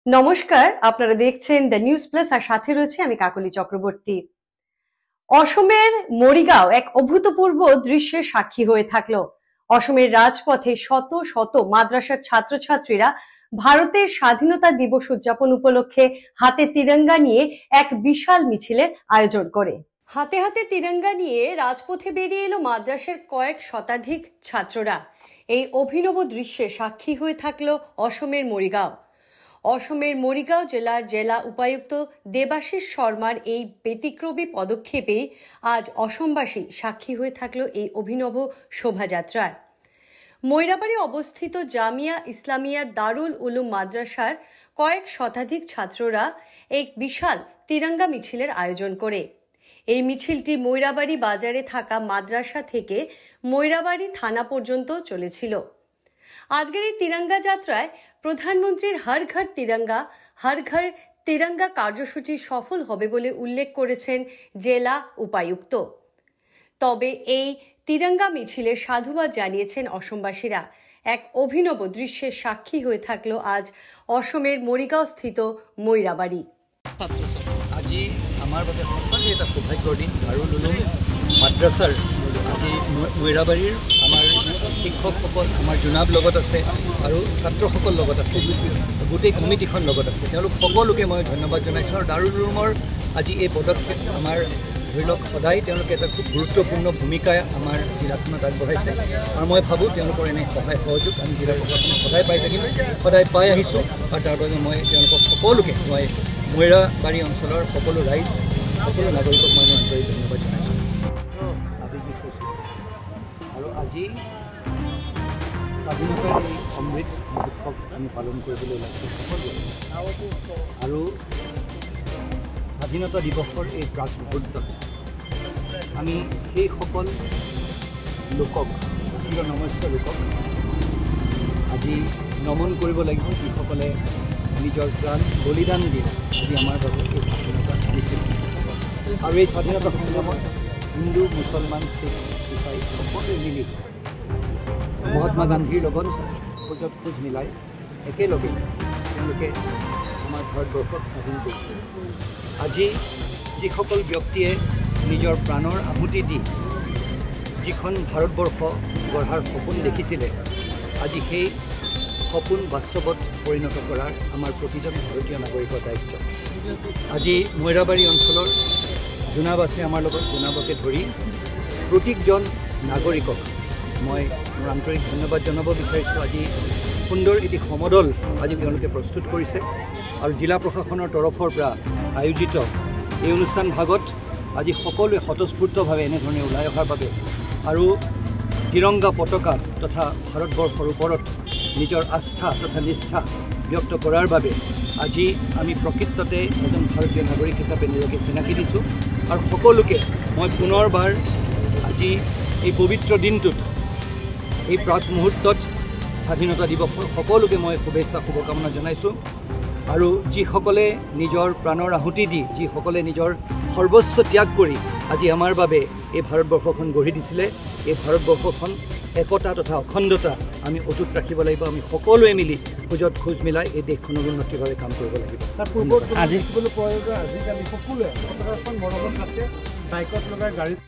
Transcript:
নমস্কার, আপনারা দেখছেন দ্য নিউজ প্লাস আর সাথে রয়েছে আমি কাকলি চক্রবর্তী। অসমের মরিগাঁও এক অভূতপূর্ব দৃশ্যের সাক্ষী হয়ে থাকলো। অসমের রাজপথে শত শত মাদ্রাসার ছাত্রছাত্রীরা ভারতের স্বাধীনতা দিবস উদযাপন উপলক্ষে হাতে তিরঙ্গা নিয়ে এক বিশাল মিছিলের আয়োজন করে। হাতে হাতে তিরঙ্গা নিয়ে রাজপথে বেরিয়ে এলো মাদ্রাসার কয়েক শতাধিক ছাত্ররা। এই অভিনব দৃশ্যে সাক্ষী হয়ে থাকলো অসমের মরিগাঁও। অসমের মরিগাঁও জেলার জেলা উপায়ুক্ত দেবাশিস শর্মার এই ব্যতিক্রমী পদক্ষেপে আজ অসমবাসী সাক্ষী হয়ে থাকলো এই অভিনব শোভাযাত্রার। ময়রাবাড়ি অবস্থিত জামিয়া ইসলামিয়া দারুল উলুম মাদ্রাসার কয়েক শতাধিক ছাত্ররা এক বিশাল তিরঙ্গা মিছিলের আয়োজন করে। এই মিছিলটি ময়রাবাড়ি বাজারে থাকা মাদ্রাসা থেকে ময়রাবাড়ি থানা পর্যন্ত চলেছিল। আজকের এই তিরঙ্গা যাত্রায় প্রধানমন্ত্রীর হর ঘর তিরঙ্গা কার্যসূচি সফল হবে বলে উল্লেখ করেছেন জেলা উপায়ুক্ত। তবে এই তিরঙ্গা মিছিলে সাধুবাদ জানিয়েছেন অসমবাসীরা। এক অভিনব দৃশ্যের সাক্ষী হয়ে থাকলো আজ অসমের মরিগাঁও স্থিত ময়রাবাড়ি। আজি আমার বাবে সঁচাকৈ এটা সৌভাগ্যৰ দিন। দাৰুল উলুম মাদ্ৰাছাৰ আজি ময়ৰাবাড়ীৰ আমাৰ শিক্ষকসকল আমাৰ জোনাব লগত আছে আৰু ছাত্ৰসকল লগত আছে, গোটেই কমিটিখন লগত আছে। তেওঁলোক সকলোকে মই ধন্যবাদ জনাইছোঁ। আৰু দাৰুল উলুমৰ আজি এই পদক্ষেপ আমাৰ ধৰি লওক সদায় তেওঁলোকে এটা খুব গুৰুত্বপূৰ্ণ ভূমিকা আমাৰ জিলাখনত আগবঢ়াইছে। আৰু মই ভাবোঁ তেওঁলোকৰ এনে সহায় সহযোগ আমি জিলা প্ৰশাসনে সদায় পাই থাকিম, সদায় পাই আহিছোঁ। আৰু তাৰ বাবে মই তেওঁলোকক সকলোকে ময়ৰাবাড়ী অঞ্চলৰ সকলো ৰাইজ সকলো নাগৰিকক মই আন্তৰিক ধন্যবাদ জনাইছোঁ। আবেগিক হৈছোঁ আৰু আজি স্বাধীনতাৰ এই অমৃত উৎসৱ আমি পালন কৰিবলৈ ওলাইছোঁ সকলোৱে। আৰু স্বাধীনতা দিৱসৰ এই প্ৰাক মুহূৰ্তত আমি সেইসকল লোকক অচিৰ নমস্য লোকক আজি নমন কৰিব লাগিব, যিসকলে নিজৰ প্ৰাণ বলিদান দি আজি আমাৰ বাবে এই স্বাধীনতা আনিছিল। আৰু এই স্বাধীনতা সংগ্ৰামত হিন্দু মুছলমান শিখ ইছাই সকলোৱে মিলি মহাত্মা গান্ধীৰ লগত খোজত খোজ মিলাই একেলগে তেওঁলোকে আমাৰ ভাৰতবৰ্ষক স্বাধীন কৰিছে। আজি যিসকল ব্যক্তিয়ে নিজৰ প্ৰাণৰ আহুতি দি যিখন ভাৰতবৰ্ষ গঢ়াৰ সপোন দেখিছিলে, আজি সেই সপোন বাস্তৱত পৰিণত কৰাৰ আমাৰ প্ৰতিজন ভাৰতীয় নাগৰিকৰ দায়িত্ব। আজি ময়ৰাবাড়ী অঞ্চলৰ জোনাব আছে আমাৰ লগত, জোনাবকে ধৰি প্ৰত্যেকজন নাগৰিকক মই মোৰ আন্তৰিক ধন্যবাদ জনাব বিচাৰিছোঁ। আজি সুন্দৰ এটি সমদল আজি তেওঁলোকে প্ৰস্তুত কৰিছে আৰু জিলা প্ৰশাসনৰ তৰফৰ পৰা আয়োজিত এই অনুষ্ঠান ভাগত আজি সকলোৱে স্বতঃস্ফূৰ্তভাৱে এনেধৰণে ওলাই অহাৰ বাবে আৰু তিৰংগা পতাকা তথা ভাৰতবৰ্ষৰ ওপৰত নিজৰ আস্থা তথা নিষ্ঠা ব্যক্ত কৰাৰ বাবে আজি আমি প্ৰকৃততে এজন ভাৰতীয় নাগৰিক হিচাপে নিজকে চিনাকি দিছোঁ। আৰু সকলোকে মই পুনৰবাৰ আজি এই পবিত্ৰ দিনটোত এই প্ৰাক মুহূৰ্তত স্বাধীনতা দিৱসৰ সকলোকে মই শুভকামনা জনাইছোঁ। আৰু যিসকলে নিজৰ প্ৰাণৰ আহুতি দি যিসকলে নিজৰ সৰ্বস্ব ত্যাগ কৰি আজি আমাৰ বাবে এই ভাৰতবৰ্ষখন গঢ়ি দিছিলে, এই ভাৰতবৰ্ষখন একতা তথা অখণ্ডতা আমি অটুট ৰাখিব লাগিব। আমি সকলোৱে মিলি খোজত খোজ মিলাই এই দেশখনৰ উন্নতিৰ বাবে কাম কৰিব লাগিব। আজি সকলোৱে বাইকত লগাই গাড়ীত